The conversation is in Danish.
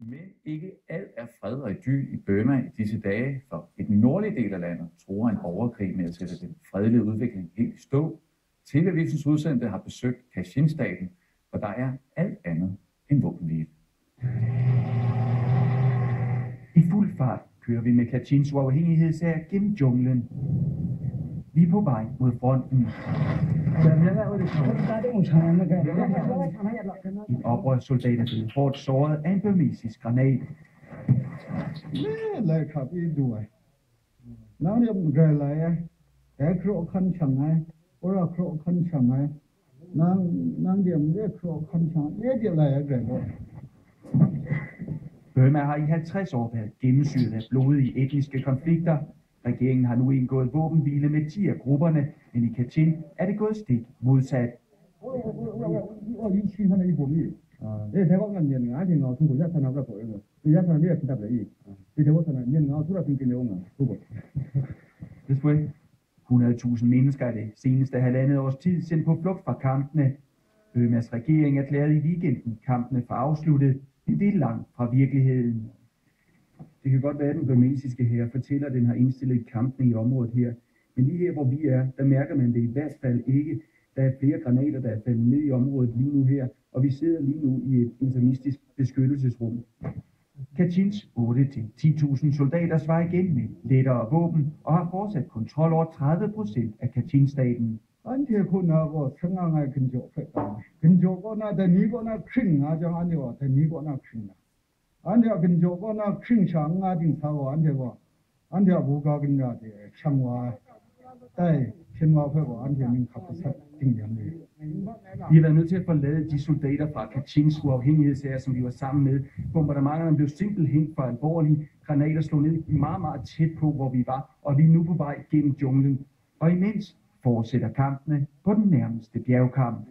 Men ikke alt er fred og idyl i Burma i disse dage, for i den nordlige del af landet truer en borgerkrig med at sætte den fredelige udvikling helt i stå. TV-avisens udsendte har besøgt Kachin-staten, hvor der er alt andet end våbenhvile. I fuld fart kører vi med Kachins uafhængighedssag gennem junglen. Vi er på vej mod fronten. En oprørssoldat er blevet hårdt såret af en burmesisk granat. Burma har i 50 år været gennemsyret af blodige etniske konflikter. Regeringen har nu indgået våbenhvile med 10 af grupperne, men i Kachin er det gået stik modsat. This way. 100.000 mennesker er det seneste halvandet års tid sendt på flugt fra kampene. Burmas regering erklærede i weekenden kampene for afsluttet, men det er langt fra virkeligheden. Det kan godt være, at den burmesiske hær fortæller, at den har indstillet kampene i området her. Men lige her, hvor vi er, der mærker man det i hvert fald ikke. Der er flere granater, der er faldet ned i området lige nu her, og vi sidder lige nu i et interimistisk beskyttelsesrum. Kachins 8-10.000 soldater svarer igen med lettere våben og har fortsat kontrol over 30% af Kachin-staten. Vi har været nødt til at forlade de soldater fra Kachins uafhængighedshær, som vi var sammen med. Bombardementerne blev simpelthen for alvorlige. Granater slog ned meget, meget tæt på, hvor vi var, og vi er nu på vej gennem junglen. Og imens fortsætter kampene på den nærmeste bjergkamp.